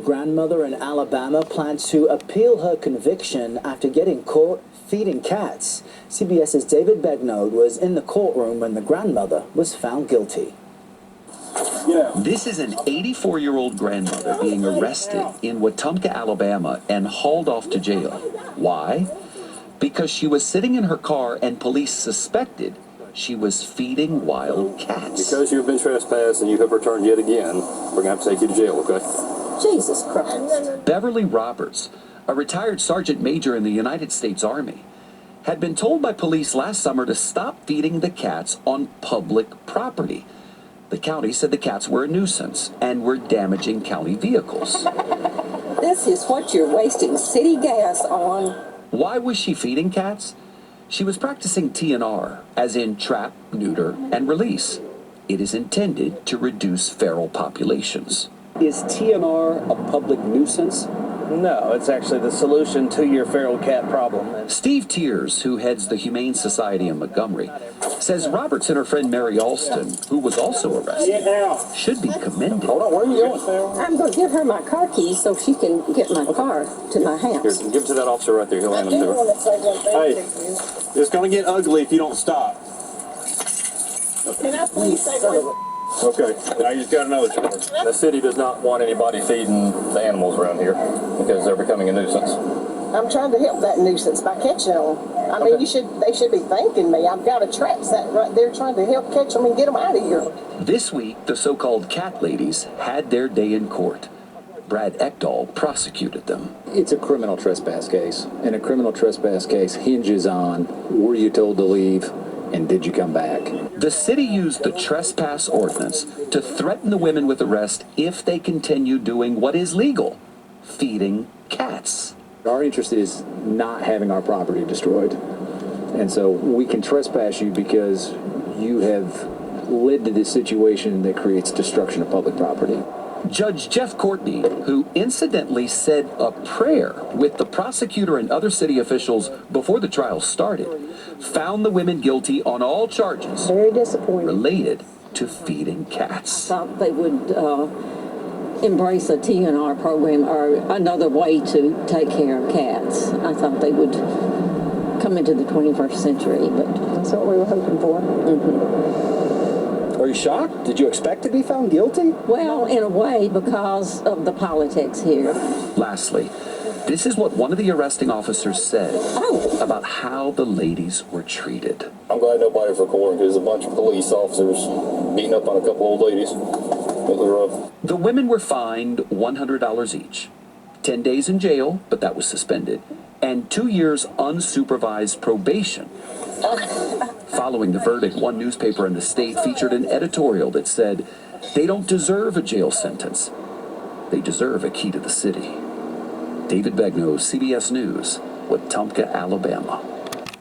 Grandmother in Alabama plans to appeal her conviction after getting caught feeding cats. CBS's David Begnaud was in the courtroom when the grandmother was found guilty. This is an 84-year-old grandmother being arrested in Wetumpka, Alabama, and hauled off to jail. Why? Because she was sitting in her car and police suspected she was feeding wild cats. Because you've been trespassed and you have returned yet again, we're going to have to take you to jail, okay? Jesus Christ. Beverly Roberts, a retired sergeant major in the United States Army, had been told by police last summer to stop feeding the cats on public property. The county said the cats were a nuisance and were damaging county vehicles. This is what you're wasting city gas on. Why was she feeding cats? She was practicing TNR, as in trap, neuter, and release. It is intended to reduce feral populations. Is TNR a public nuisance? No, it's actually the solution to your feral cat problem. Steve Tiers, who heads the Humane Society in Montgomery, says Roberts and her friend Mary Alston, who was also arrested, should be commended. Hold on, where are you going? I'm going to give her my car keys so she can get my car to my house. Here, give it to that officer right there. He'll hand them to her. Hey, it's going to get ugly if you don't stop. Can I please say one? Okay, now you just got another charge. The city does not want anybody feeding the animals around here because they're becoming a nuisance. I'm trying to help that nuisance by catching them. I mean, they should be thanking me. I've got a trap set right there trying to help catch them and get them out of here. This week, the so-called cat ladies had their day in court. Brad Ekdahl prosecuted them. It's a criminal trespass case, and a criminal trespass case hinges on were you told to leave and did you come back? The city used the trespass ordinance to threaten the women with arrest if they continue doing what is legal, feeding cats. Our interest is not having our property destroyed. And so we can trespass you because you have led to this situation that creates destruction of public property. Judge Jeff Courtney, who incidentally said a prayer with the prosecutor and other city officials before the trial started, found the women guilty on all charges Very disappointing. related to feeding cats. I thought they would embrace a TNR program or another way to take care of cats. I thought they would come into the 21st century, but that's what we were hoping for. Mm-hmm. Are you shocked? Did you expect to be found guilty? Well, in a way, because of the politics here. Lastly, this is what one of the arresting officers said about how the ladies were treated. I'm glad nobody's recording because there's a bunch of police officers beating up on a couple old ladies. It was rough. The women were fined $100 each, 10 days in jail, but that was suspended, and 2 years unsupervised probation. Following the verdict, one newspaper in the state featured an editorial that said, "They don't deserve a jail sentence. They deserve a key to the city." David Begnaud, CBS News, Wetumpka, Alabama.